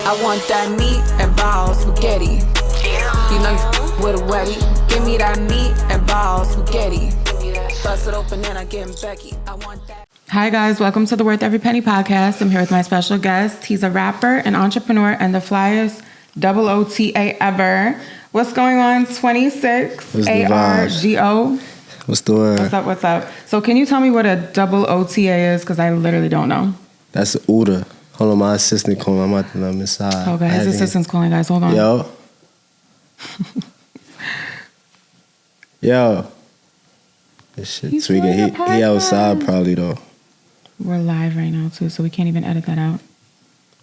I want that meat and balls spaghetti. You know you with a wetty. Give me that meat and balls spaghetti. Bust it open and I get Becky. I want that. Hi guys, welcome to the Worth Every Penny podcast. I'm here with my special guest. He's a rapper, an entrepreneur, and the flyest OOTA ever. What's going on, 26 ARGO? What's the word? What's up? So can you tell me what a OOTA is? Because I literally don't know. That's Uda. Hold on, my assistant calling. I'm at the inside. Okay, his assistant's calling, guys. Hold on. Yo. This shit tweaking. He outside probably though. We're live right now too, so we can't even edit that out.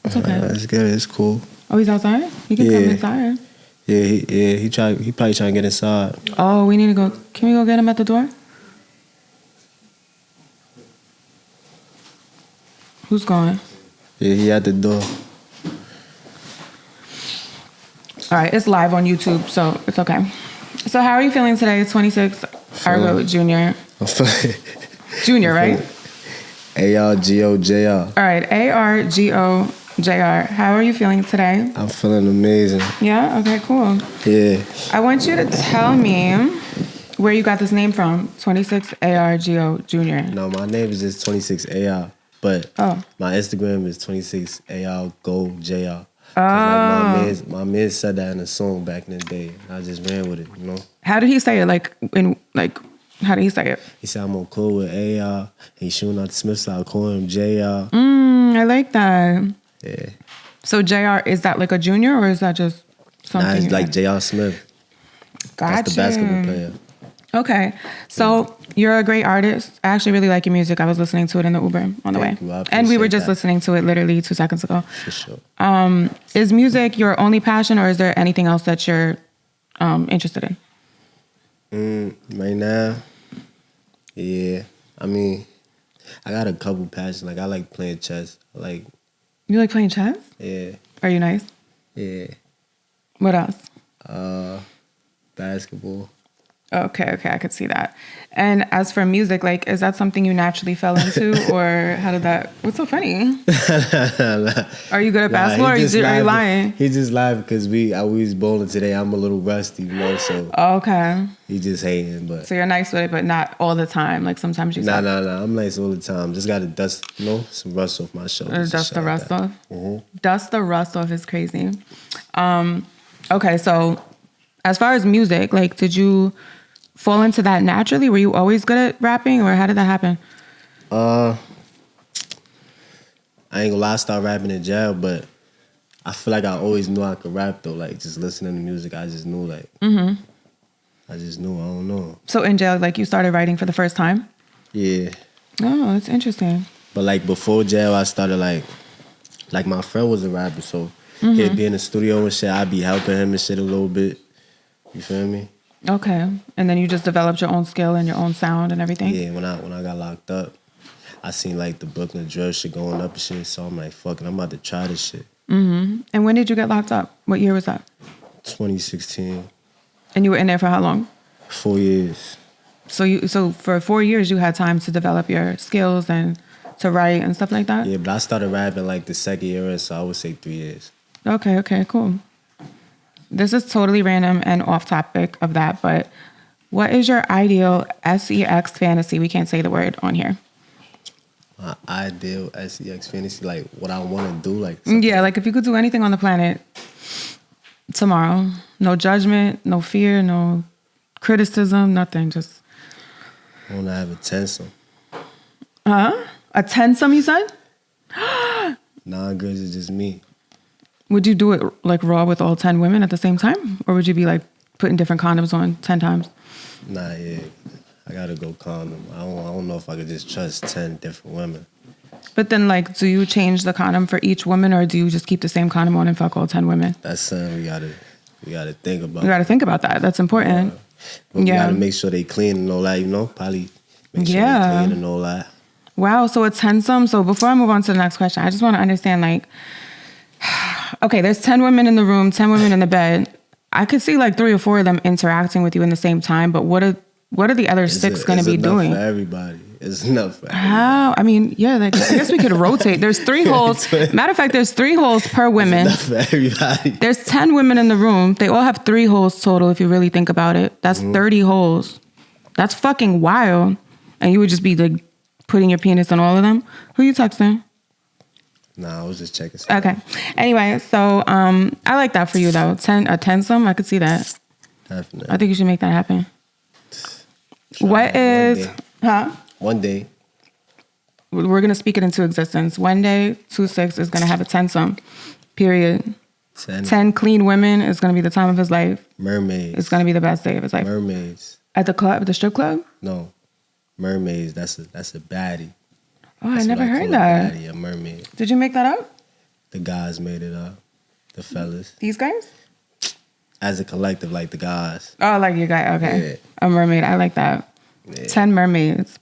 It's okay. It's good. It's cool. Oh, he's outside? He can come inside. Yeah, he probably trying to get inside. Oh, we need to go. Can we go get him at the door? Who's going? Yeah, he at the door. All right, it's live on YouTube, so it's okay. So how are you feeling today? 26 Argo Jr. I'm feeling Junior, right? ARGOJR. All right, ARGOJR. How are you feeling today? I'm feeling amazing. Yeah? Okay, cool. Yeah. I want you to tell me where you got this name from, 26 ARGO Jr. No, my name is just 26AR, but my Instagram is 26ARGOJR. Like my man said that in a song back in the day. I just ran with it, you know? How did he say it? How did he say it? He said, I'm on cool with AR. He's shooting out the Smith, so I call him JR. I like that. Yeah. So JR, is that like a junior or is that just something? Nah, it's like JR Smith. Gotcha. That's the basketball player. Okay. So you're a great artist. I actually really like your music. I was listening to it in the Uber on the way. And we were just listening to it literally 2 seconds ago. For sure. Is music your only passion or is there anything else that you're interested in? Right now, yeah. I mean, I got a couple passions. Like, I like playing chess. You like playing chess? Yeah. Are you nice? Yeah. What else? Basketball. Okay, I could see that. And as for music, is that something you naturally fell into, or how did that? What's so funny? Are you good at basketball, or are you lying? He just lied because we was bowling today. I'm a little rusty, you know, so. Okay. He just hating, but. So you're nice with it, but not all the time. Like sometimes you. Nah. I'm nice all the time. Just gotta dust, some rust off my shoulders. Dust the rust off. Mm-hmm. Dust the rust off is crazy. Okay, so as far as music, did you fall into that naturally? Were you always good at rapping, or how did that happen? I ain't gonna lie, I started rapping in jail, but I feel like I always knew I could rap though. Just listening to music, I just knew I just knew, I don't know. So in jail, you started writing for the first time? Yeah. Oh, that's interesting. But before jail, I started my friend was a rapper, so he'd be in the studio and shit. I'd be helping him and shit a little bit. You feel me? Okay. And then you just developed your own skill and your own sound and everything? Yeah, when I got locked up, I seen the Brooklyn drill shit going up and shit, so I'm like, fuck it, I'm about to try this shit. Mm-hmm. And when did you get locked up? What year was that? 2016. And you were in there for how long? 4 years. So for 4 years you had time to develop your skills and to write and stuff like that? Yeah, but I started rapping the second year, so I would say 3 years. Okay, cool. This is totally random and off topic of that, but what is your ideal sex fantasy? We can't say the word on here. My ideal sex fantasy, what I want to do, Yeah, if you could do anything on the planet tomorrow, no judgment, no fear, no criticism, nothing, just. I want to have a threesome. Huh? A threesome, you said? Nah, girls, it's just me. Would you do it raw with all 10 women at the same time? Or would you be putting different condoms on 10 times? Nah, yeah. I gotta go condom. I don't know if I could just trust 10 different women. But then do you change the condom for each woman, or do you just keep the same condom on and fuck all 10 women? That's something we gotta think about. You gotta think about that. That's important. But we gotta make sure they clean and all that, probably make sure they clean and all that. Wow, so it's handsome. So before I move on to the next question, I just want to understand okay, there's 10 women in the room, 10 women in the bed. I could see 3 or 4 of them interacting with you in the same time, but what are the other 6 going to be doing? For everybody. It's enough for everybody. How? I mean, yeah, like, I guess we could rotate. There's 3 holes. Matter of fact, there's 3 holes per women. It's enough for everybody. There's 10 women in the room. They all have 3 holes total if you really think about it. That's 30 holes. That's fucking wild. And you would just be like putting your penis in all of them? Who you texting? Nah, I was just checking. Okay. Anyway, so I like that for you though. A 10-some, I could see that. Definitely. I think you should make that happen. One day. We're going to speak it into existence. One day, 26 is going to have a 10-some. Period. 10 clean women is going to be the time of his life. Mermaids. It's going to be the best day of his life. Mermaids. At the club, at the strip club? No. Mermaids. That's a baddie. Oh, I never heard that. A mermaid. Did you make that up? The guys made it up. The fellas. These guys? As a collective, like the guys. Oh, like you guys. Okay. Yeah. A mermaid. I like that. Yeah. 10 mermaids.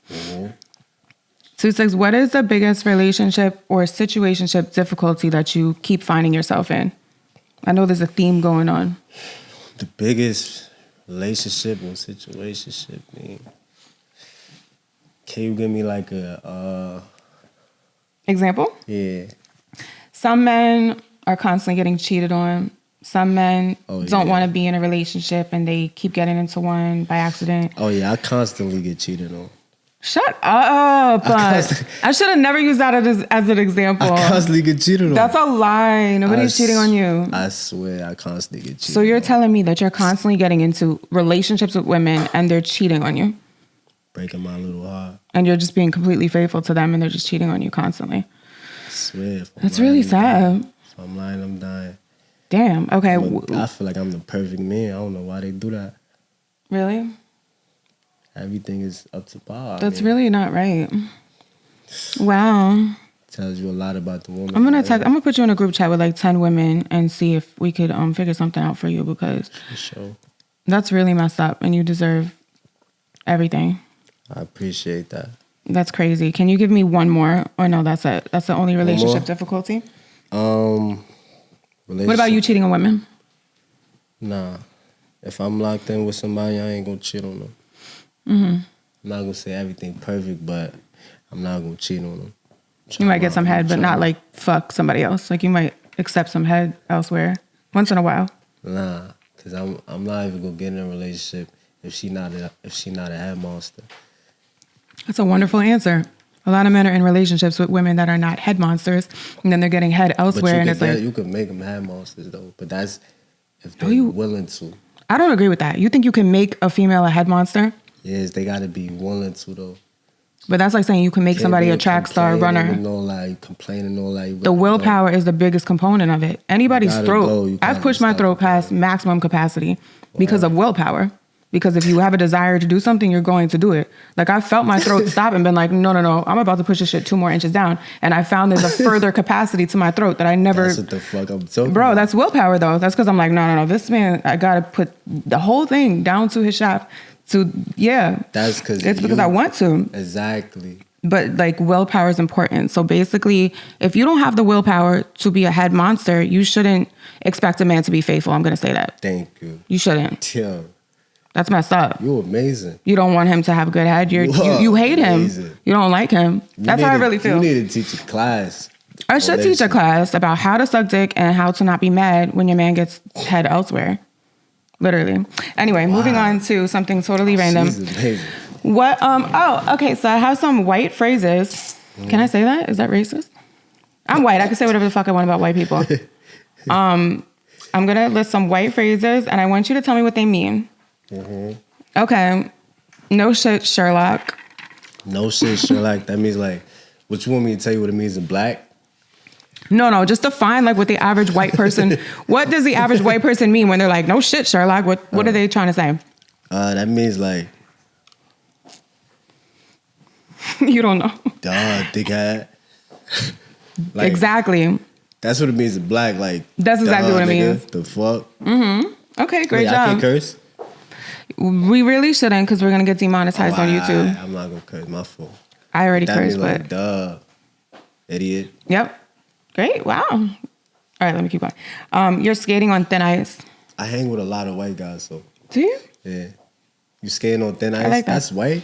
26, what is the biggest relationship or situationship difficulty that you keep finding yourself in? I know there's a theme going on. The biggest relationship or situationship, man. Can you give me like a example? Yeah. Some men are constantly getting cheated on. Some men don't want to be in a relationship and they keep getting into one by accident. Oh yeah, I constantly get cheated on. Shut up. I should have never used that as an example. I constantly get cheated on. That's a lie. Nobody's cheating on you. I swear I constantly get cheated on. So you're telling me that you're constantly getting into relationships with women and they're cheating on you? Breaking my little heart. And you're just being completely faithful to them and they're just cheating on you constantly. I swear. That's really sad. If I'm lying, I'm dying. Damn. Okay. I feel like I'm the perfect man. I don't know why they do that. Really? Everything is up to par. That's really not right. Wow. Tells you a lot about the woman. I'm gonna put you in a group chat with like 10 women and see if we could figure something out for you because For sure. That's really messed up and you deserve everything. I appreciate that. That's crazy. Can you give me one more? Or no, that's it. That's the only relationship difficulty? What about you cheating on women? Nah. If I'm locked in with somebody, I ain't gonna cheat on them. Mm-hmm. I'm not gonna say everything perfect, but I'm not gonna cheat on them. You might get some head, but not like fuck somebody else. Like you might accept some head elsewhere once in a while. Nah, cause I'm not even gonna get in a relationship if she not a head monster. That's a wonderful answer. A lot of men are in relationships with women that are not head monsters, and then they're getting head elsewhere, and it's like you could make them head monsters though, but that's if they're willing to. I don't agree with that. You think you can make a female a head monster? Yes, they got to be willing to though. But that's like saying you can make somebody a track star runner. Complaining all like. The willpower is the biggest component of it. Anybody's throat. I've pushed my throat past maximum capacity because of willpower. Because if you have a desire to do something, you're going to do it. Like I felt my throat stop and been like, no, I'm about to push this shit 2 more inches down. And I found there's a further capacity to my throat that I never. That's what the fuck I'm talking Bro, about. that's willpower though. That's because I'm like, no. This man, I got to put the whole thing down to his shaft. That's because it's because I want to. Exactly. But like willpower is important. So basically, if you don't have the willpower to be a head monster, you shouldn't expect a man to be faithful. I'm going to say that. Thank you. You shouldn't. Yeah. That's messed up. You're amazing. You don't want him to have good head. You hate him. You don't like him. That's how I really feel. You need to teach a class. I should teach a class about how to suck dick and how to not be mad when your man gets head elsewhere. Literally. Anyway, moving on to something totally random. She's amazing. What? Okay. So I have some white phrases. Can I say that? Is that racist? I'm white. I can say whatever the fuck I want about white people. I'm gonna list some white phrases, and I want you to tell me what they mean. Mm-hmm. Okay. No shit, Sherlock. No shit, Sherlock. That means like, what you want me to tell you what it means in black? No, just define like what the average white person, what does the average white person mean when they're like, no shit, Sherlock? What are they trying to say? That means like. You don't know. Duh, dickhead. Like, exactly. That's what it means in black. Like. That's exactly what it means. The fuck? Mm-hmm. Okay, great job. I can't curse? We really shouldn't because we're going to get demonetized on YouTube. I'm not going to curse. My fault. I already cursed, but. Like, duh. Idiot. Yep. Great. Wow. All right, let me keep going. You're skating on thin ice. I hang with a lot of white guys, so. Do you? Yeah. You skating on thin ice? I like that. That's white?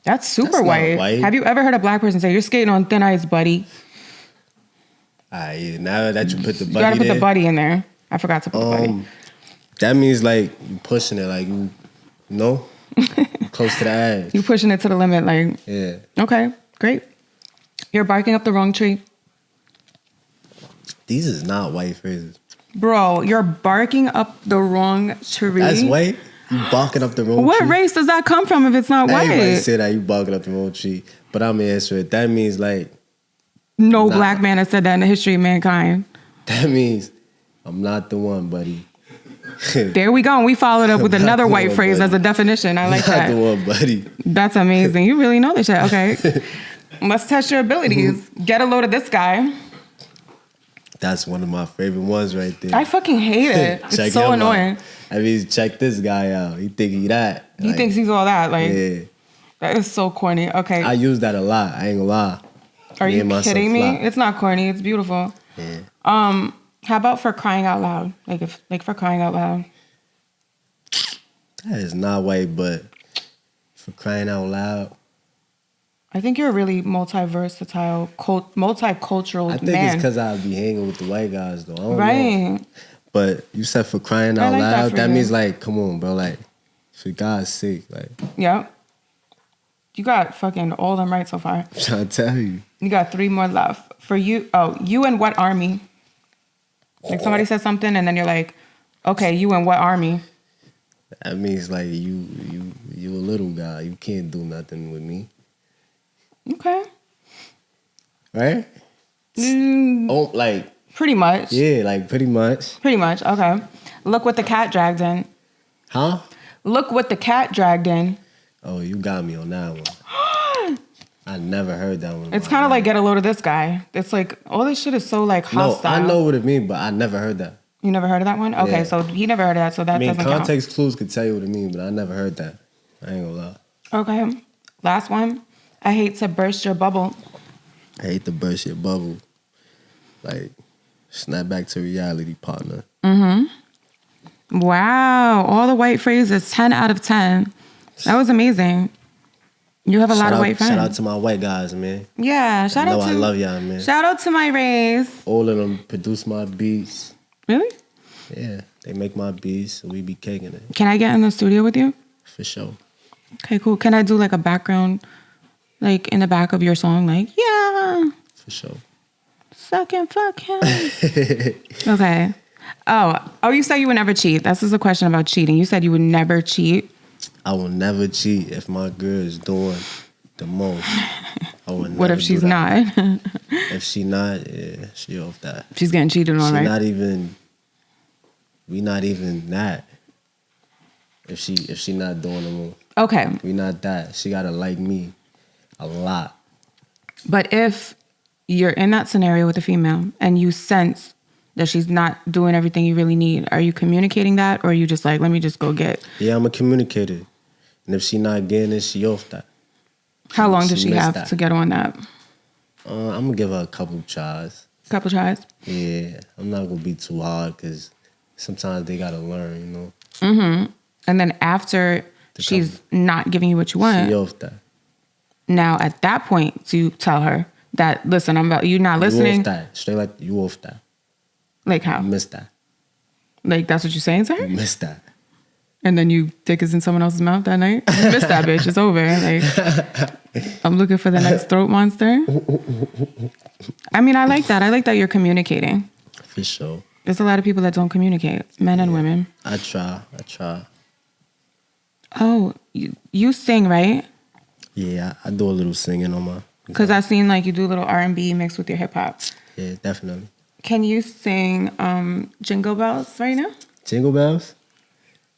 That's super white. Have you ever heard a black person say, "You're skating on thin ice, buddy"? Yeah. Now that you put the buddy, you gotta put the buddy in there. I forgot to put the buddy. That means like you pushing it, like you know, close to the edge. You pushing it to the limit, like. Yeah. Okay, great. You're barking up the wrong tree. These is not white phrases. Bro, you're barking up the wrong tree. That's white? You barking up the wrong tree? What race does that come from if it's not white? Everybody say that, you barking up the wrong tree. But I'm answering it. That means like... No black man has said that in the history of mankind. That means I'm not the one, buddy. There we go. And we followed up with another white phrase as a definition. I like that. Not the one, buddy. That's amazing. You really know this shit. Okay. Let's test your abilities. Get a load of this guy. That's one of my favorite ones right there. I fucking hate it. It's so annoying. I mean, check this guy out. He think he that. He thinks he's all that. Like, yeah. That is so corny. Okay. I use that a lot. I ain't gonna lie. Are you kidding me? It's not corny. It's beautiful. Yeah. How about for crying out loud? Like for crying out loud. That is not white, but for crying out loud. I think you're a really multicultural man. I think it's because I be hanging with the white guys, though. I don't know. But you said for crying out loud, that means like, come on, bro, like, for God's sake, like. Yeah. You got fucking all them right so far. I'm trying to tell you. You got 3 more left. For you, you in what army? Like somebody says something and then you're like, okay, you in what army? That means like you a little guy. You can't do nothing with me. Okay. Right? Oh, like. Pretty much. Yeah, like pretty much. Pretty much, okay. Look what the cat dragged in. Huh? Look what the cat dragged in. Oh, you got me on that one. I never heard that one. It's kind of like get a load of this guy. It's like, all this shit is so like hostile. No, I know what it means, but I never heard that. You never heard of that one? Okay, yeah. So he never heard of that, so that doesn't count. Context clues could tell you what it means, but I never heard that. I ain't gonna lie. Okay. Last one. I hate to burst your bubble. I hate to burst your bubble. Like, snap back to reality, partner. Mm-hmm. Wow. All the white phrases, 10 out of 10. That was amazing. You have a lot of white friends. Shout out to my white guys, man. Yeah, shout out to... I love y'all, man. Shout out to my race. All of them produce my beats. Really? Yeah, they make my beats, so we be caking it. Can I get in the studio with you? For sure. Okay, cool. Can I do like a background, like in the back of your song, like, yeah. For sure. Suck and fuck him. Okay. Oh, you said you would never cheat. This is a question about cheating. You said you would never cheat. I will never cheat if my girl is doing the most. I would never. What if she's not? If she not, yeah, she off that. She's getting cheated on, right? We not even that. If she not doing the most. Okay. We not that. She gotta like me a lot. But if you're in that scenario with a female and you sense that she's not doing everything you really need, are you communicating that, or are you just like, let me just go get? Yeah, I'm a communicator. And if she not getting it, she off that. How long does she have to get on that? I'm going to give her a couple tries. Couple tries? Yeah. I'm not going to be too hard because sometimes they got to learn, you know? Mm-hmm. And then after she's not giving you what you want. She off that. Now, at that point, do you tell her that, listen, you're not listening? You off that. Straight like you off that. Like how? You missed that. Like that's what you're saying to her? You missed that. And then you dick is in someone else's mouth that night? You missed that bitch. It's over. Like, I'm looking for the next throat monster. I mean, I like that. I like that you're communicating. For sure. There's a lot of people that don't communicate, men and women. I try. Oh, you sing, right? Yeah, I do a little singing on my... Because I've seen like you do a little R&B mixed with your hip hop. Yeah, definitely. Can you sing Jingle Bells right now? Jingle Bells?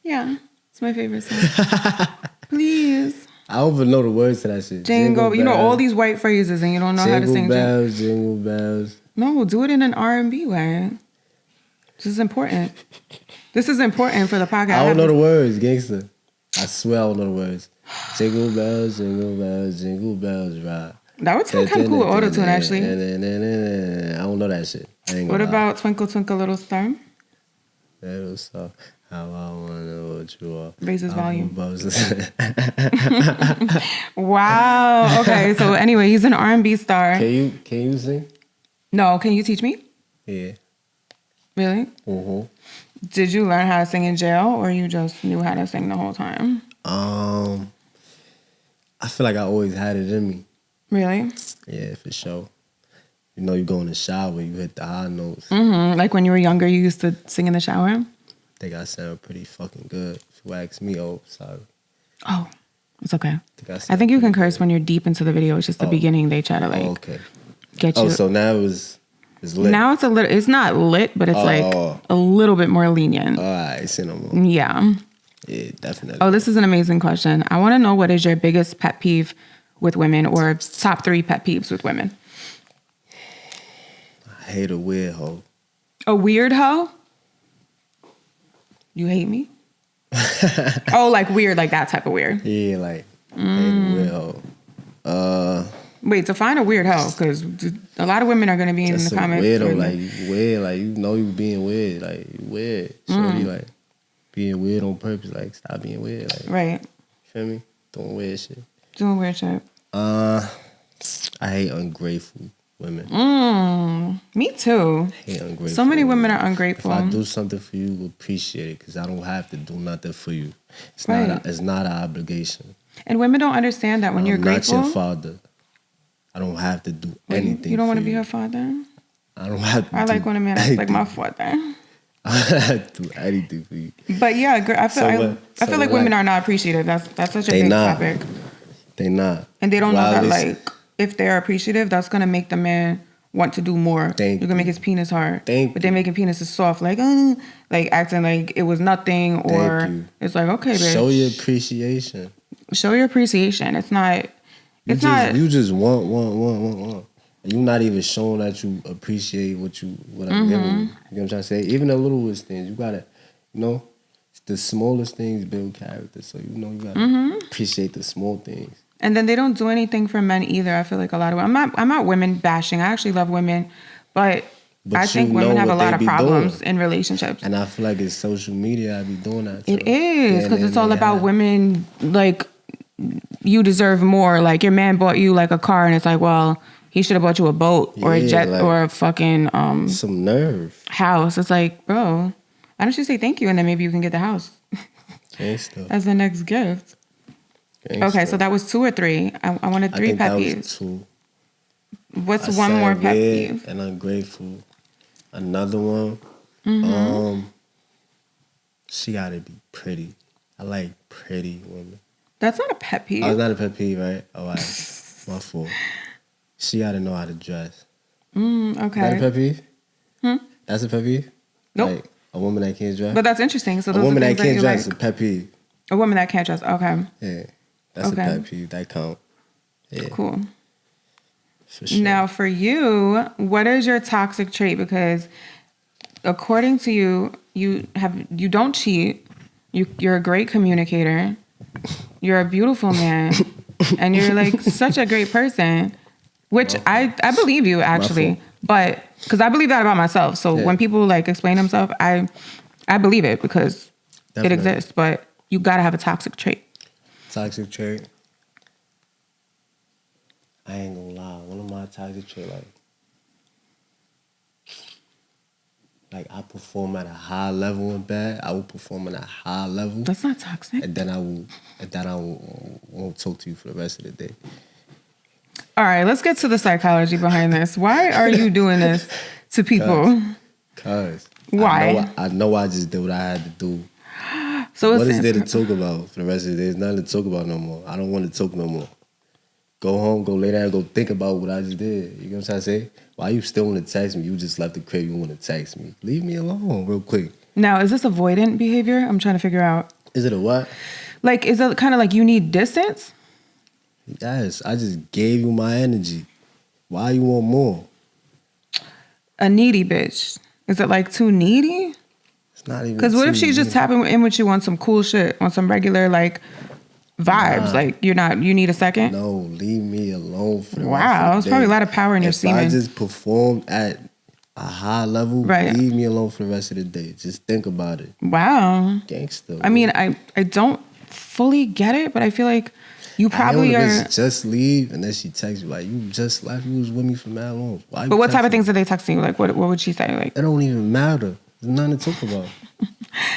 Yeah, it's my favorite song. Please. I don't even know the words to that shit. Jingle, you know all these white phrases and you don't know how to sing. Jingle bells. No, do it in an R&B way. This is important. This is important for the podcast. I don't know the words, gangster. I swear I don't know the words. Jingle bells, right. That would sound kind of cool with auto-tune, actually. I don't know that shit. What about Twinkle, Twinkle, Little Star? That was so. How I wanna know what you are. Raise his volume. Wow. Okay. So anyway, he's an R&B star. Can you sing? No. Can you teach me? Yeah. Really? Mm-hmm. Did you learn how to sing in jail, or you just knew how to sing the whole time? I feel like I always had it in me. Really? Yeah, for sure. You know, you go in the shower, you hit the high notes. Mm-hmm. Like when you were younger, you used to sing in the shower? I think I sound pretty fucking good. If you ask me, sorry. Oh, it's okay. I think you can curse when you're deep into the video. It's just the beginning. They try to get you. Oh, so now it's lit. Now it's a little. It's not lit, but it's a little bit more lenient. All right, say no more. Yeah. Yeah, definitely. Oh, this is an amazing question. I want to know, what is your biggest pet peeve with women, or top 3 pet peeves with women? I hate a weird hoe. A weird hoe? You hate me? Oh, like weird, like that type of weird. Yeah, like hate a weird hoe. Wait, define a weird hoe, because a lot of women are going to be in the comments. Weirdo, like weird, like you know you being weird, like you weird. Shorty, like being weird on purpose, like stop being weird, like right. Feel me? Doing weird shit. Doing weird shit. I hate ungrateful women. Me too. I hate ungrateful. So many women are ungrateful. If I do something for you, appreciate it, because I don't have to do nothing for you. It's not an obligation. And women don't understand that when you're grateful. I'm not your father. I don't have to do anything. You don't want to be her father? I don't have to. I like when a man is like my father. I don't have to do anything for you. But yeah, I feel like women are not appreciative. That's such a big topic. They not. And they don't know that like if they're appreciative, that's gonna make the man want to do more. You're gonna make his penis hard. But they're making penises soft, like acting like it was nothing, or it's like, okay, babe. Show your appreciation. Show your appreciation. It's not. You just want. You're not even showing that you appreciate what I'm giving you. You know what I'm trying to say? Even the littlest things, you gotta, the smallest things build character. So you gotta appreciate the small things. And then they don't do anything for men either. I feel like a lot of women. I'm not women bashing. I actually love women, but I think women have a lot of problems in relationships. And I feel like it's social media. I be doing that too. It is, because it's all about women. Like, you deserve more. Like, your man bought you like a car, and it's like, well, he should have bought you a boat or a jet or a fucking some nerve house. It's like, bro, why don't you say thank you, and then maybe you can get the house as the next gift. Okay, so that was 2 or 3. I wanted 3 pet peeves. Was 2. What's one more pet peeve? And ungrateful. Another one. She gotta be pretty. I like pretty women. That's not a pet peeve. Oh, it's not a pet peeve, right? Oh, right. My fault. She gotta know how to dress. Okay. Is that a pet peeve? That's a pet peeve? Nope. Like a woman that can't dress? But that's interesting. So those a woman are that can't dress is like. a pet peeve. A woman that can't dress. Okay. Yeah. That's a pet peeve. That count. Yeah. Cool. For sure. Now, for you, what is your toxic trait? Because according to you, you don't cheat. You're a great communicator. You're a beautiful man, and you're like such a great person. Which I believe you actually, but because I believe that about myself. So when people like explain themselves, I believe it because it exists. But you gotta have a toxic trait. Toxic trait. I ain't gonna lie. One of my toxic traits, like I perform at a high level in bed. I will perform at a high level. That's not toxic. And then I won't talk to you for the rest of the day. All right, let's get to the psychology behind this. Why are you doing this to people? Cause why? I know I just did what I had to do. So what is there to talk about for the rest of the day? There's nothing to talk about no more. I don't want to talk no more. Go home, go lay down, go think about what I just did. You know what I'm trying to say? Why you still want to text me? You just left the crib, you want to text me. Leave me alone real quick. Now, is this avoidant behavior? I'm trying to figure out. Is it a what? Like, is it kind of like you need distance? Yes, I just gave you my energy. Why you want more? A needy bitch. Is it like too needy? It's not even. Because what if she's just tapping in with you on some cool shit, on some regular like vibes? Nah. Like you need a second? No, leave me alone for the Wow, there's probably a lot of power in your semen. If I just performed at a high level, right. leave me alone for the rest of the day. Just think about it. Wow. Gangster. I mean, I don't fully get it, but I feel like you probably are. Just leave, and then she texts you like, "You just left. You was with me for mad long." Why But what type of things did they text you? Like, what would she say? Like, it don't even matter. There's nothing to talk about.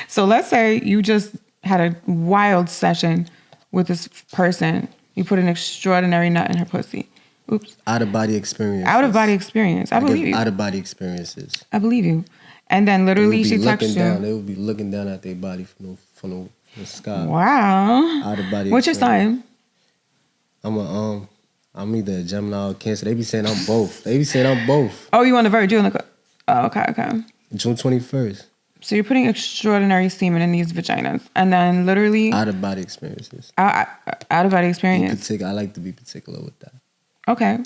So let's say you just had a wild session with this person. You put an extraordinary nut in her pussy. Oops. Out of body experience. Out of body experience. I believe you. Out of body experiences. I believe you. And then literally she texts you. They would be looking down at their body from the sky. Wow. Out of body. What's your sign? I'm either a Gemini or Cancer. They be saying I'm both. Oh, you on the verge? You on the? Oh, okay. June 21st. So you're putting extraordinary semen in these vaginas, and then literally out of body experiences. Out of body experience. I like to be particular with that. Okay.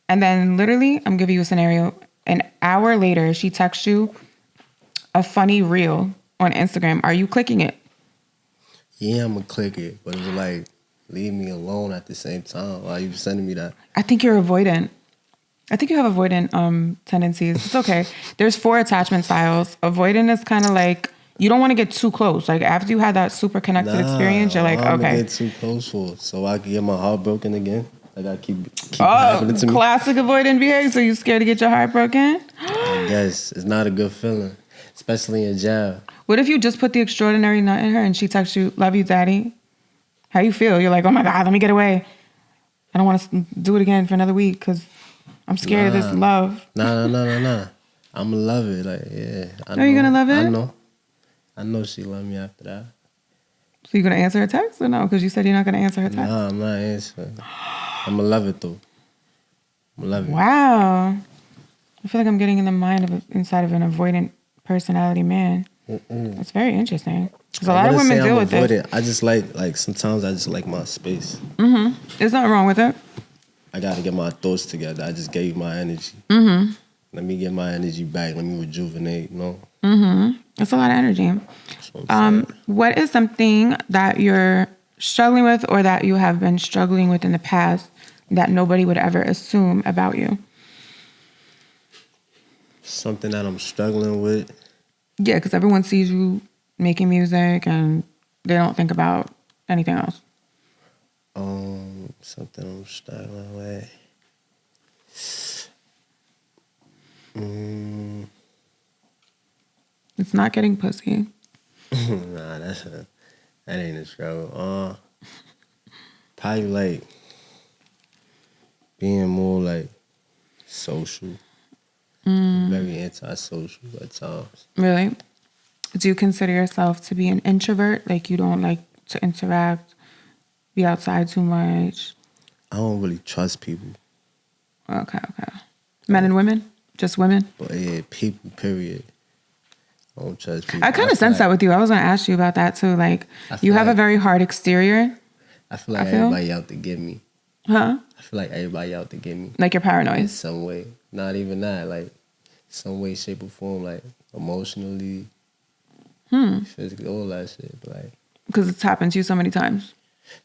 And then literally, I'm giving you a scenario. An hour later, she texts you a funny reel on Instagram. Are you clicking it? Yeah, I'm gonna click it, but it's like, leave me alone at the same time. Why are you sending me that? I think you're avoidant. I think you have avoidant tendencies. It's okay. There's 4 attachment styles. Avoidant is kind of like, you don't want to get too close. Like, after you had that super connected experience, you're like, I'm okay. Get too close for it, so I can get my heart broken again. Like, I keep happening to me. Classic avoidant behavior. So you scared to get your heart broken? I guess. It's not a good feeling, especially in jail. What if you just put the extraordinary nut in her and she texts you, love you, daddy? How you feel? You're like, oh my God, let me get away. I don't want to do it again for another week because I'm scared of this love. Nah. I'm going to love it. Like, yeah. Are you going to love it? I know she love me after that. So you going to answer her text or no? Because you said you're not going to answer her text. Nah, I'm not answering. I'm going to love it, though. I'm going to love it. Wow. I feel like I'm getting in the mind inside of an avoidant personality man. It's very interesting. Because a lot of women deal with this. I just like sometimes I just like my space. Mm-hmm. There's nothing wrong with it. I got to get my thoughts together. I just gave my energy. Mm-hmm. Let me get my energy back. Let me rejuvenate, you know? Mm-hmm. That's a lot of energy. What is something that you're struggling with or that you have been struggling with in the past that nobody would ever assume about you? Something that I'm struggling with? Yeah, because everyone sees you making music and they don't think about anything else. Something I'm struggling with. It's not getting pussy. Nah, that ain't a struggle. Probably like being more like social. Very antisocial at times. Really? Do you consider yourself to be an introvert? Like you don't like to interact, be outside too much? I don't really trust people. Okay. Men and women? Just women? But yeah, people, period. I don't trust people. I kind of sense that with you. I was going to ask you about that too. Like, you have a very hard exterior. I feel like everybody out to get me. Huh? I feel like everybody out to get me. Like you're paranoid? In some way. Not even that. Like, some way, shape, or form. Like, emotionally. Physically, all that shit. Like, because it's happened to you so many times.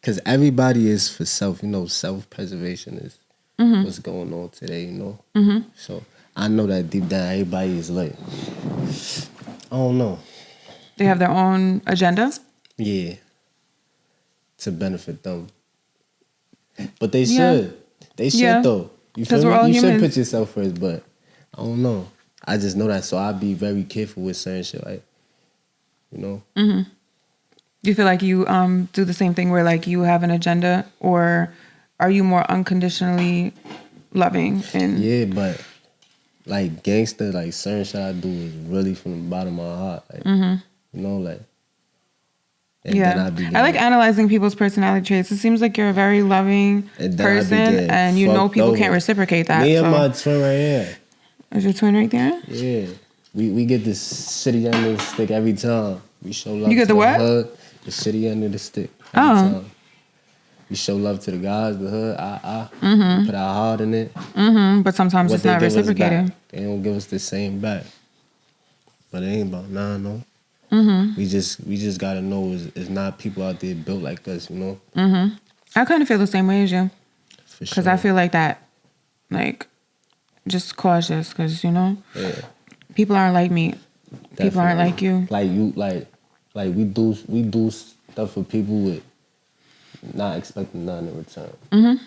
Because everybody is for self. You know, self-preservation is what's going on today, you know? Mm-hmm. So, I know that deep down, everybody is like, I don't know. They have their own agenda? Yeah. To benefit them. But they should. They should, though. You feel me? You should put yourself first, but I don't know. I just know that, so I'll be very careful with certain shit, like, you know? Mm-hmm. Do you feel like you do the same thing where, like, you have an agenda, or are you more unconditionally loving? Yeah, but, like, gangster, like, certain shit I do is really from the bottom of my heart. Like, you know, like, yeah. I like analyzing people's personality traits. It seems like you're a very loving person, and you know people can't reciprocate that. Me and my twin right here. Is your twin right there? Yeah. We get the shitty end of the stick every time. We show love. You get the what? Hood, the shitty end of the stick every time. We show love to the guys, the hood. Put our heart in it. But sometimes it's not reciprocated. They don't give us the same back. But it ain't about no. We just gotta know it's not people out there built like us, you know. I kind of feel the same way as you, because I feel like that, like, just cautious because, Yeah. people aren't like me. Definitely. People aren't like you. Like we do stuff for people with not expecting nothing in return. Mm-hmm.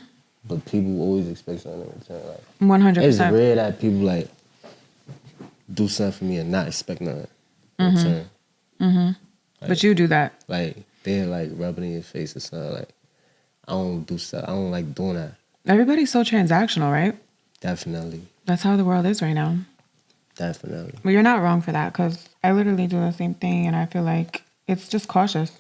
But people always expect something in return. Like 100%. it's rare that people like do something for me and not expect nothing in return. Mm-hmm. Like, But you do that. Like they're like rubbing in your face or something. Like I don't do stuff. I don't like doing that. Everybody's so transactional, right? Definitely. That's how the world is right now. Definitely. Well, you're not wrong for that because I literally do the same thing and I feel like it's just cautious.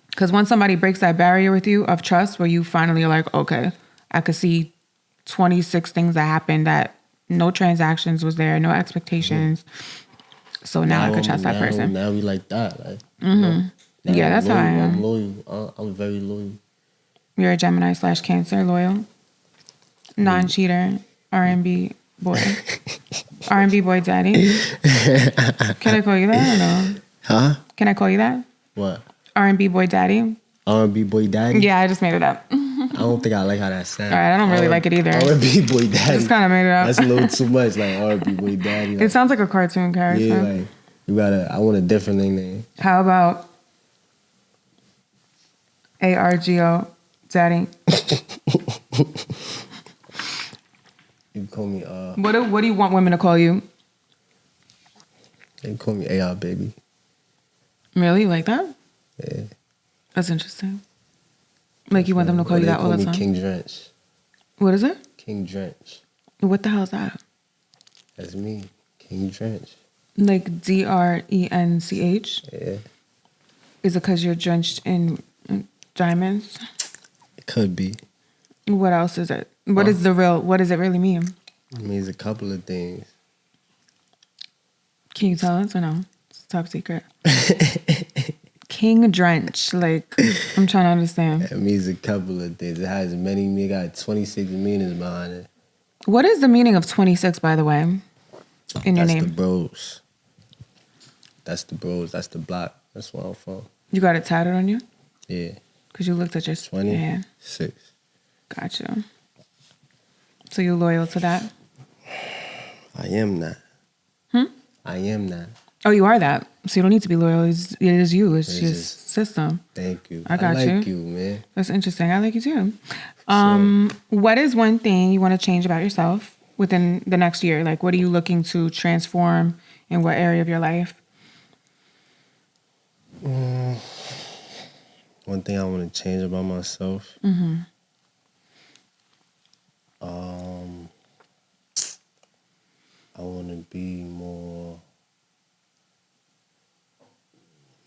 Because once somebody breaks that barrier with you of trust where you finally are like, okay, I could see 26 things that happened that no transactions was there, no expectations. Mm-hmm. So now I could trust that person. Now we like that. Like, mm-hmm. Yeah, that's how I am. I'm loyal. I'm very loyal. You're a Gemini / Cancer, loyal, non-cheater, R&B boy. R&B boy daddy. Can I call you that or no? Huh? Can I call you that? What? R&B boy daddy. R&B boy daddy? Yeah, I just made it up. I don't think I like how that sounds. All right, I don't really like it either. R&B boy daddy. Just kind of made it up. That's a little too much, like R&B boy daddy. Like, it sounds like a cartoon character. Yeah, like you gotta. I want a different name. How about ARGO daddy? You call me. What do you want women to call you? They call me AR baby. Really, you like that? Yeah. That's interesting. Like you want them to call you that all the time? They call me King Drench. What is it? King Drench. What the hell is that? That's me, King Drench. Like DRENCH? Yeah. Is it because you're drenched in diamonds? It could be. What else is it? What does it really mean? It means a couple of things. Can you tell us or no? It's a top secret. King Drench. Like, I'm trying to understand. It means a couple of things. It has it got 26 meanings behind it. What is the meaning of 26, by the way, in your name? That's the bros. That's the bros. That's the block. That's where I'm from. You got it tatted on you? Yeah. Because you looked at your 26. Gotcha. So you're loyal to that? I am not. I am not. Oh, you are that. So you don't need to be loyal. It is you. It's your system. Thank you. I like you, man. That's interesting. I like you too. What is one thing you want to change about yourself within the next year? Like, what are you looking to transform in what area of your life? One thing I want to change about myself. Mm-hmm. I want to be more.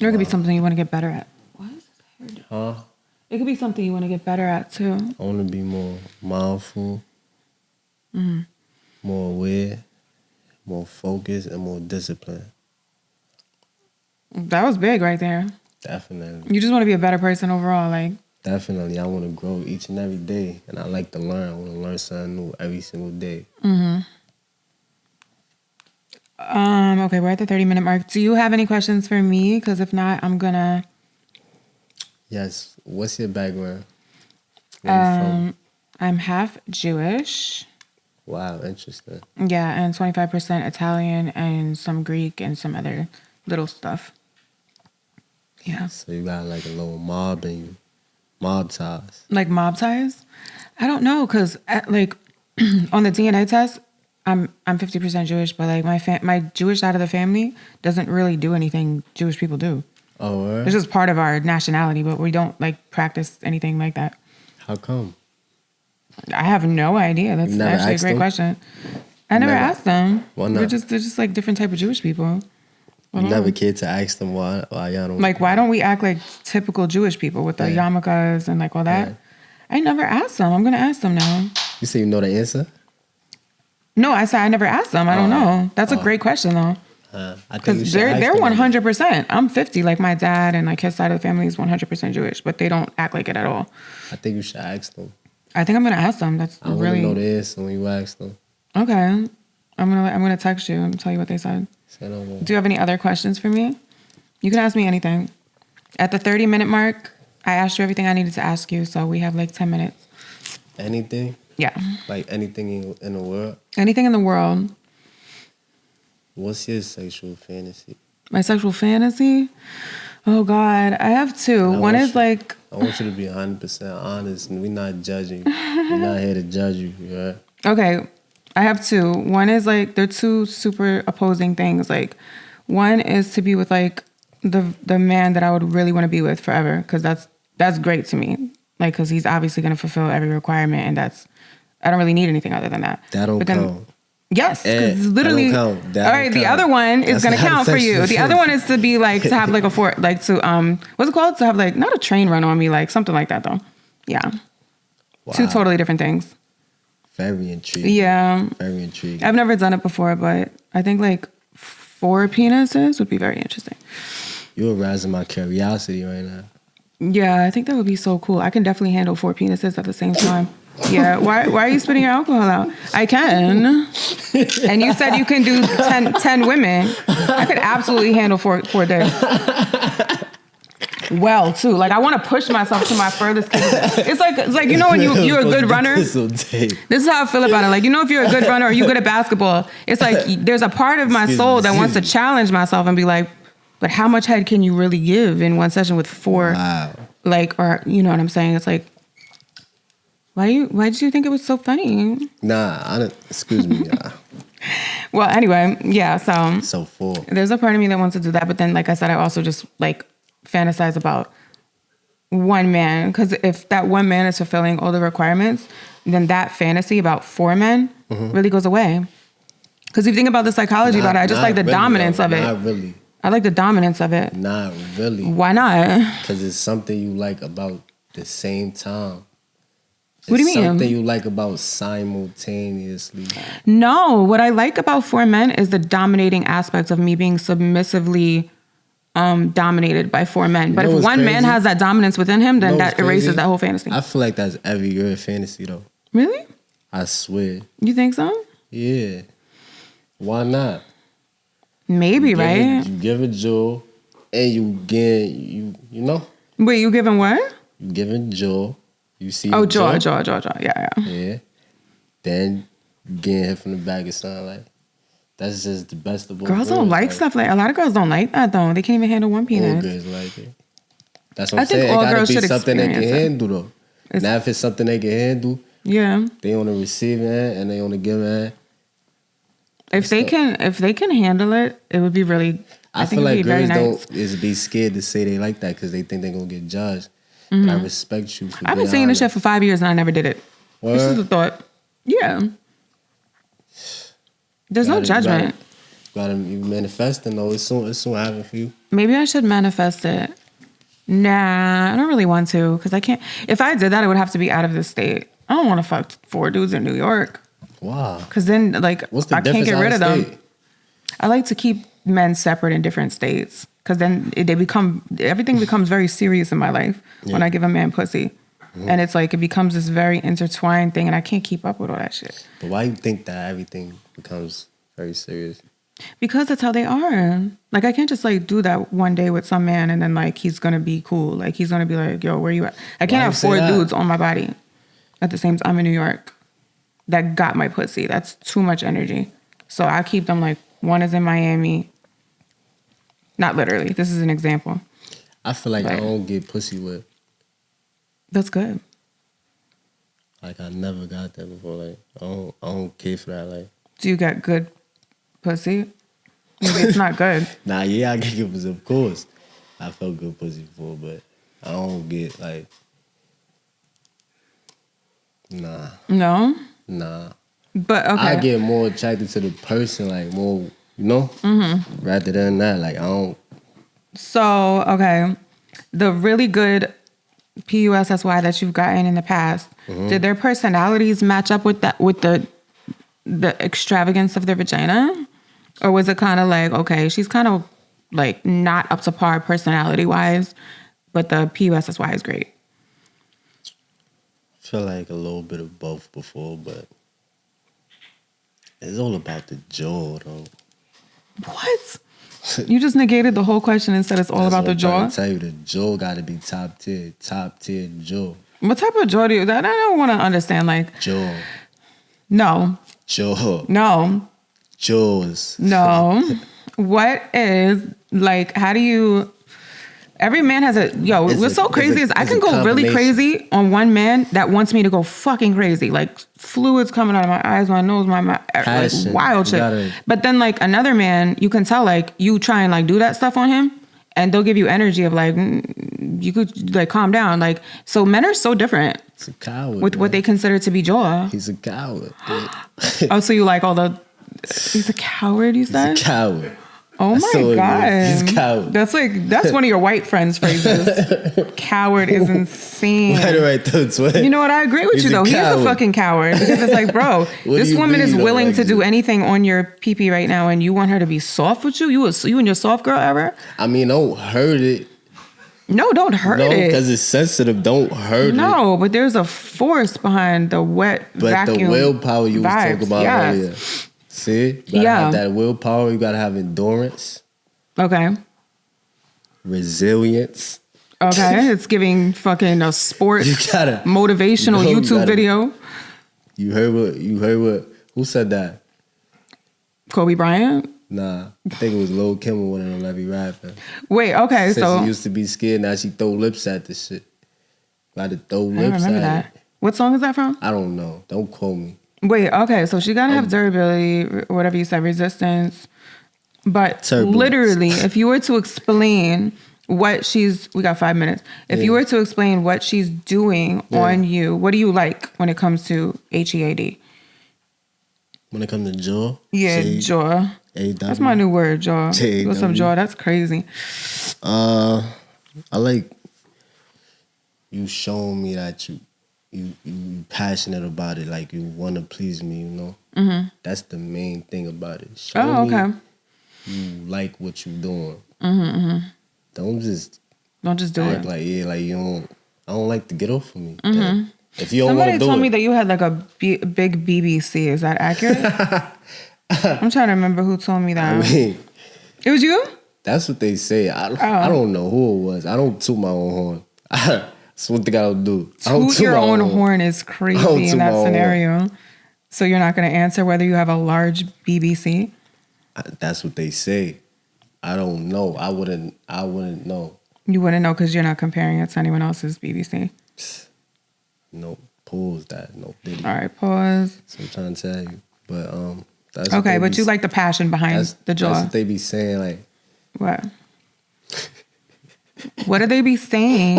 Or it could be something you want to get better at. What is this? Huh? It could be something you want to get better at too. I want to be more mindful, more aware, more focused, and more disciplined. That was big right there. Definitely. You just want to be a better person overall, like. Definitely. I want to grow each and every day, and I like to learn. I want to learn something new every single day. Mm-hmm. Okay, we're at the 30-minute mark. Do you have any questions for me? Because if not, I'm gonna. Yes. What's your background? Where you from? I'm half Jewish. Wow, interesting. Yeah, and 25% Italian and some Greek and some other little stuff. Yeah. So you got like a little mob in you. Mob ties. Like mob ties? I don't know, because like on the DNA test, I'm 50% Jewish, but like my Jewish side of the family doesn't really do anything Jewish people do. Oh, word? It's just part of our nationality, but we don't like practice anything like that. How come? I have no idea. That's actually a great question. I never asked them. Why not? They're just like different type of Jewish people. You never cared to ask them why y'all don't. Like, why don't we act like typical Jewish people with the yarmulkes and like all that? Right. I never asked them. I'm gonna ask them now. You say you know the answer? No, I said I never asked them. I don't know. That's a great question though. Because they're 100%. I'm 50, like my dad and like his side of the family is 100% Jewish, but they don't act like it at all. I think you should ask them. I think I'm gonna ask them. That's I really know the answer when you ask them. Okay, I'm gonna text you and tell you what they said. Do you have any other questions for me? You can ask me anything. At the 30-minute mark, I asked you everything I needed to ask you, so we have like 10 minutes. Anything? Yeah. Like anything in the world? Anything in the world. What's your sexual fantasy? My sexual fantasy? Oh, God. I have two. One is like... I want you to be 100% honest, and we're not judging. We're not here to judge you, right? Okay. I have two. One is like, they're two super opposing things. Like, one is to be with like the man that I would really want to be with forever, because that's great to me. Like, because he's obviously going to fulfill every requirement, and I don't really need anything other than that. That don't count. Yes, because literally. That don't count. All right, the other one is going to count for you. The other one is to be like, to have like what's it called? To have like, not a train run on me, like something like that though. Yeah. Wow. Two totally different things. Very intriguing. Yeah. Very intriguing. I've never done it before, but I think like 4 penises would be very interesting. You're arousing my curiosity right now. Yeah, I think that would be so cool. I can definitely handle 4 penises at the same time. Yeah, why are you spitting your alcohol out? I can. And you said you can do 10 women. I could absolutely handle 4 days. Well, too. Like, I want to push myself to my furthest capability. It's like you know when you're a good runner? This is how I feel about it. Like, you know, if you're a good runner or you're good at basketball, it's like there's a part of my soul that wants to challenge myself and be like, but how much head can you really give in one session with 4? Wow. Like, or you know what I'm saying? It's like, why did you think it was so funny? Nah, excuse me. Well, anyway, yeah, so full. There's a part of me that wants to do that, but then, like I said, I also just like fantasize about one man, because if that one man is fulfilling all the requirements, then that fantasy about 4 men really goes away. Because if you think about the psychology about it, I just like the dominance of it. Not really. I like the dominance of it. Not really. Why not? Because it's something you like about the same time. What do you mean? Something you like about simultaneously. No, what I like about 4 men is the dominating aspect of me being submissively dominated by 4 men. But if one man has that dominance within him, then that erases that whole fantasy. I feel like that's every girl fantasy though. Really? I swear. You think so? Yeah. Why not? Maybe, right? You give a jewel and you get, you know? Wait, you giving what? You giving jewel. You see jaw. Yeah. Yeah. Then you getting hit from the back or something like. That's just the best of both worlds. Girls don't like stuff like. A lot of girls don't like that though. They can't even handle one penis. All girls like it. That's what I'm saying. It gotta be something they can handle though. Now if it's something they can handle, yeah, they on the receiving end and they on the giving end. If they can handle it, it would be really. I feel like girls don't be scared to say they like that because they think they're gonna get judged. But I respect you for. I've been saying this shit for 5 years and I never did it. This is the thought. Yeah. There's no judgment. You manifesting though. It's soon happening for you. Maybe I should manifest it. Nah, I don't really want to because I can't. If I did that, it would have to be out of the state. I don't want to fuck 4 dudes in New York. Wow. Because then, like, I can't get rid of them. I like to keep men separate in different states because then everything becomes very serious in my life when I give a man pussy. And it's like it becomes this very intertwined thing and I can't keep up with all that shit. But why you think that everything becomes very serious? Because that's how they are. Like I can't just like do that one day with some man and then like he's gonna be cool. Like he's gonna be like, yo, where you at? I can't have 4 dudes on my body at the same time. I'm in New York that got my pussy. That's too much energy. So I keep them like one is in Miami. Not literally. This is an example. I feel like I don't get pussy with. That's good. Like I never got that before. Like I don't care for that. Like, do you get good pussy? Maybe it's not good. Nah, yeah, I get good pussy, of course. I felt good pussy before, but I don't get like. Nah. No. Nah. But okay. I get more attracted to the person, like more, you know, rather than that. Like I don't. So okay, the really good PUSSY that you've gotten in the past, did their personalities match up with that, with the extravagance of their vagina? Or was it kind of like, okay, she's kind of like not up to par personality wise, but the PUSSY is great? I feel like a little bit of both before, but it's all about the jaw though. What? You just negated the whole question and said it's all about the jaw? I'm trying to tell you, the jaw got to be top tier jaw. What type of jaw do you? That I don't want to understand. Like jaw. No. Jaw. No. Jaws. No. What is like? How do you? Every man has a What's so crazy is I can go really crazy on one man that wants me to go fucking crazy. Like fluids coming out of my eyes, my nose, my mouth, like wild shit. But then like another man, you can tell like you try and like do that stuff on him, and they'll give you energy of like you could like calm down. Like so, men are so different. He's a coward. With what they consider to be jaw. He's a coward. Oh, so you like all the? He's a coward. You said. He's a coward. Oh my God. He's a coward. That's one of your white friends' phrases. Coward is insane. Right there, twin. You know what? I agree with you though. He's a fucking coward because it's like, bro, this woman is willing to do anything on your pee-pee right now, and you want her to be soft with you. You and your soft girl ever? I mean, don't hurt it. No, don't hurt it. No, because it's sensitive. Don't hurt it. No, but there's a force behind the wet vacuum. But the willpower you was talking about earlier. See? You gotta have that willpower. You gotta have endurance. Okay. Resilience. Okay. It's giving fucking a sports motivational YouTube video. You heard what who said that? Kobe Bryant? Nah. I think it was Lil Kim or one of them that be rapping. Wait, okay, so she used to be scared, now she throw lips at the shit. Gotta throw lips at that. It. What song is that from? I don't know. Don't quote me. Wait, okay, so she gotta have durability, whatever you said, resistance. But turbulence. Literally, if you were to explain what we got 5 minutes. If you were to explain what she's doing on you, what do you like when it comes to HEAD? When it comes to jaw? Yeah, jaw. That's my new word, jaw. What's some jaw? That's crazy. I like you showing me that you passionate about it, like you want to please me, you know? Mm-hmm. That's the main thing about it. Show me you like what you're doing. Mm-hmm, mm-hmm. Don't just do it. Like you don't. I don't like to get off of me. Mm-hmm. If you don't want to do it. Somebody told me that you had like a big BBC. Is that accurate? I'm trying to remember who told me that. I mean, it was you? That's what they say. I don't know who it was. I don't toot my own horn. That's one thing I don't do. Toot your own horn is crazy in that scenario. So you're not going to answer whether you have a large BBC? That's what they say. I don't know. I wouldn't know. You wouldn't know because you're not comparing it to anyone else's BBC? No, pause that. No video. All right, pause. So I'm trying to tell you. But that's okay, but you like the passion behind the jaw. That's what they be saying, like. What? What do they be saying?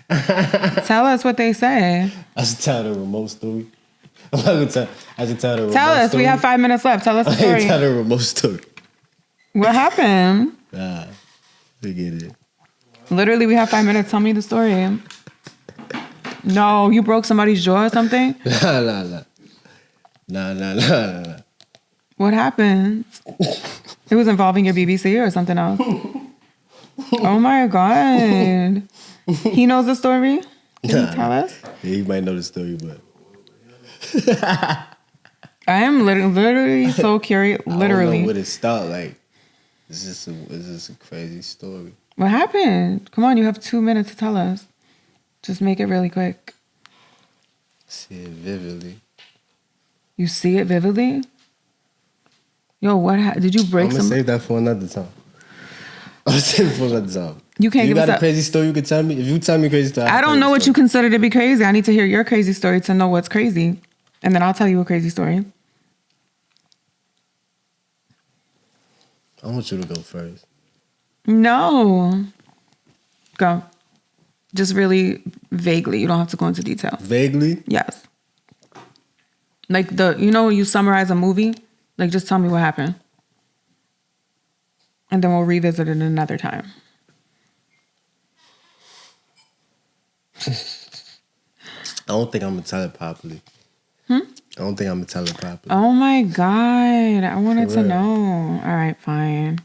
Tell us what they say. I should tell the remote story. I'm not gonna tell. I should tell the remote story. Tell us. We have 5 minutes left. Tell us the story. I ain't tell the remote story. What happened? Nah, forget it. Literally, we have 5 minutes. Tell me the story. No, you broke somebody's jaw or something? Nah. What happened? It was involving your BBC or something else? Oh my God. He knows the story? Can you tell us? Yeah, he might know the story, but... I am literally so curious. Literally. I don't know where to start. Like, it's just a crazy story. What happened? Come on, you have 2 minutes to tell us. Just make it really quick. See it vividly. You see it vividly? Yo, what did you break some? I'm gonna save that for another time. You can't give us a crazy story you can tell me? If you tell me a crazy story, I don't know what you consider to be crazy. I need to hear your crazy story to know what's crazy. And then I'll tell you a crazy story. I want you to go first. No. Go. Just really vaguely. You don't have to go into detail. Vaguely? Yes. Like you summarize a movie? Like, just tell me what happened. And then we'll revisit it another time. I don't think I'm going to tell it properly. I don't think I'm going to tell it properly. Oh, my God. I wanted to know. All right, fine.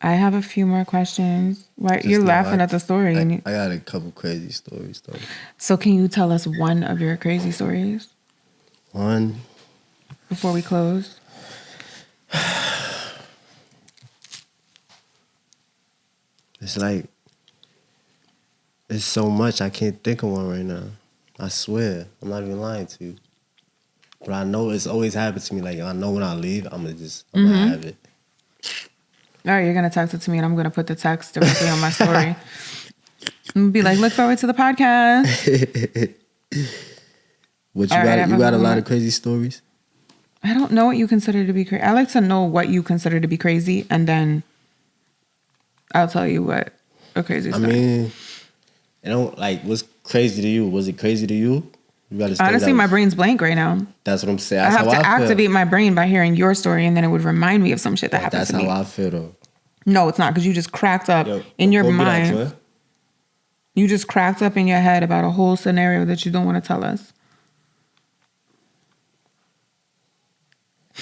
I have a few more questions. Why you're laughing at the story? I got a couple crazy stories, though. So can you tell us one of your crazy stories? One? Before we close? It's so much. I can't think of one right now. I swear. I'm not even lying to you. But I know it's always happened to me. Like, I know when I leave, I'm gonna have it. All right, you're going to text it to me, and I'm going to put the text directly on my story. And be like, look forward to the podcast. What you got a lot of crazy stories? I don't know what you consider to be crazy. I like to know what you consider to be crazy, and then I'll tell you what a crazy story. I mean, what's crazy to you? Was it crazy to you? You gotta honestly, my brain's blank right now. That's what I'm saying. I have to activate my brain by hearing your story, and then it would remind me of some shit that happened to me. That's how I feel, though. No, it's not, because you just cracked up in your mind. You just cracked up in your head about a whole scenario that you don't want to tell us.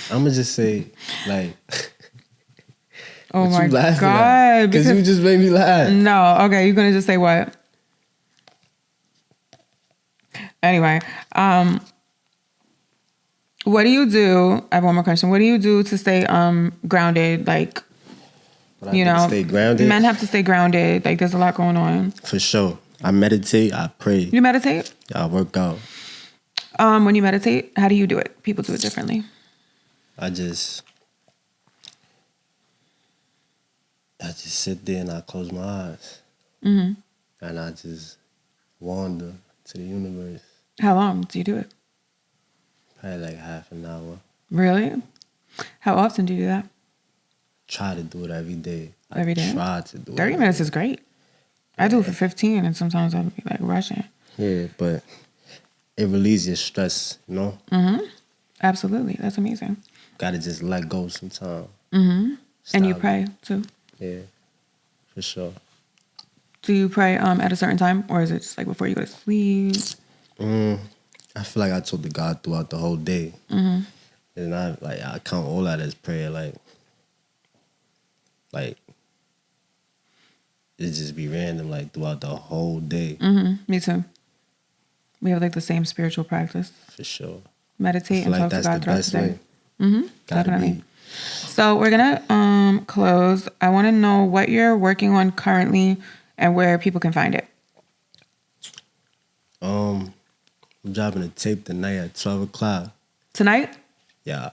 I'm gonna just say, like... Oh my God. Because you just made me laugh. No, okay, you're going to just say what? Anyway, what do you do? I have one more question. What do you do to stay grounded? Like, stay grounded? Men have to stay grounded. Like, there's a lot going on. For sure. I meditate. I pray. You meditate? Yeah, I work out. When you meditate, how do you do it? People do it differently. I just sit there and I close my eyes. Mm-hmm. And I just wander to the universe. How long do you do it? Probably like half an hour. Really? How often do you do that? Try to do it every day. Every day? Try to do it. 30 minutes is great. I do it for 15, and sometimes I'll be like rushing. Yeah, but it relieves your stress, you know? Mm-hmm. Absolutely. That's amazing. Gotta just let go sometimes. Mm-hmm. And you pray too? Yeah, for sure. Do you pray at a certain time, or is it just like before you go to sleep? I feel like I talk to God throughout the whole day. Mm-hmm. And I count all that as prayer. Like it just be random, like throughout the whole day. Mm-hmm. Me too. We have like the same spiritual practice. For sure. Meditate and talk to God throughout the day. Mm-hmm. Definitely. Be. So we're gonna close. I want to know what you're working on currently and where people can find it. I'm dropping a tape tonight at 12 o'clock. Tonight? Yeah.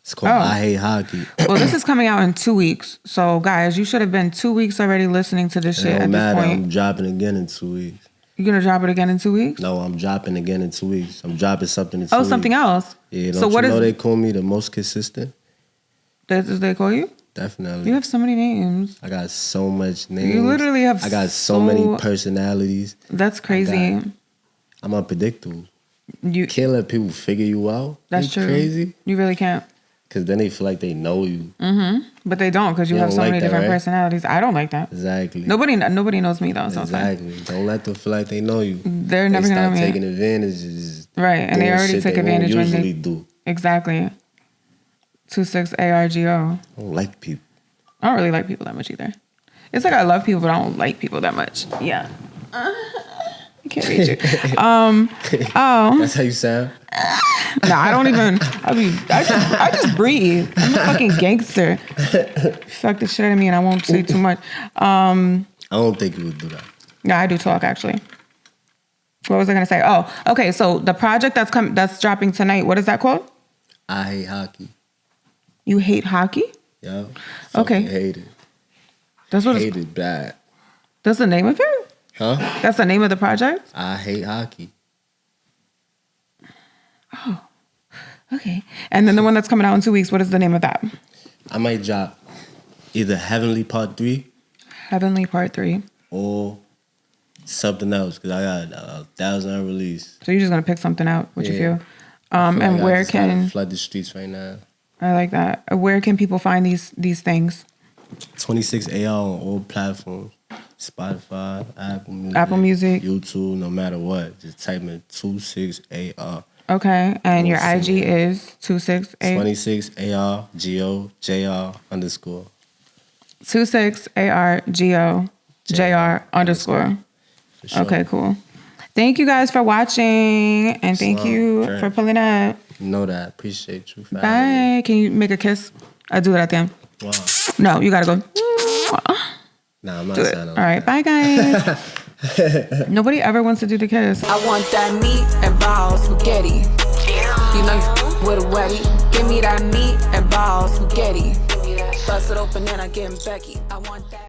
It's called I Hate Hockey. Well, this is coming out in 2 weeks. So, guys, you should have been 2 weeks already listening to this shit at this point. I'm dropping again in 2 weeks. You're going to drop it again in 2 weeks? No, I'm dropping again in 2 weeks. I'm dropping something in 2 weeks. Oh, something else? Yeah, don't you know they call me the most consistent? That's what they call you? Definitely. You have so many names. I got so much names. You literally have I got so many personalities. That's crazy. I'm unpredictable. You can't let people figure you out. That's true. Crazy. You really can't. Because then they feel like they know you. Mm-hmm. But they don't, because you have so many different personalities. I don't like that. Exactly. Nobody knows me, though. So exactly. Don't let them feel like they know you. They're never going to know me. They start taking advantage. Right. And they already take advantage when they do. Exactly. 26ARGO. I don't like people. I don't really like people that much either. It's like I love people, but I don't like people that much. Yeah. I can't read you. Oh. That's how you sound? No, I don't even. I just breathe. I'm a fucking gangster. Fuck the shit out of me, and I won't say too much. I don't think you would do that. No, I do talk actually. What was I gonna say? Oh, okay. So the project that's dropping tonight. What is that called? I Hate Hockey. You hate hockey? Yeah. Okay. Hate it. That's what. Hate it bad. That's the name of it? Huh? That's the name of the project? I Hate Hockey. Oh, okay. And then the one that's coming out in 2 weeks, what is the name of that? I might drop either Heavenly Part 3. Heavenly Part 3. Or something else, because I got 1,000 unreleased. So you're just going to pick something out, what you feel? And where can... flood the streets right now. I like that. Where can people find these things? 26AR on all platforms. Spotify, Apple Music, YouTube, no matter what. Just type in 26AR. Okay, and your IG is 26AR? 26ARGOJR_. 26ARGOJR_. Sure. Okay, cool. Thank you guys for watching, and thank you for pulling up. You know that. Appreciate you. Bye. Can you make a kiss? I do it at the end. Wow. No, you gotta go. Nah, I'm not do it. saying All right, bye guys. Nobody ever wants to do the kiss. I want that meat and balls spaghetti. You know you with a wetty. Give me that meat and balls spaghetti. Bust it open and I get Becky. I want that.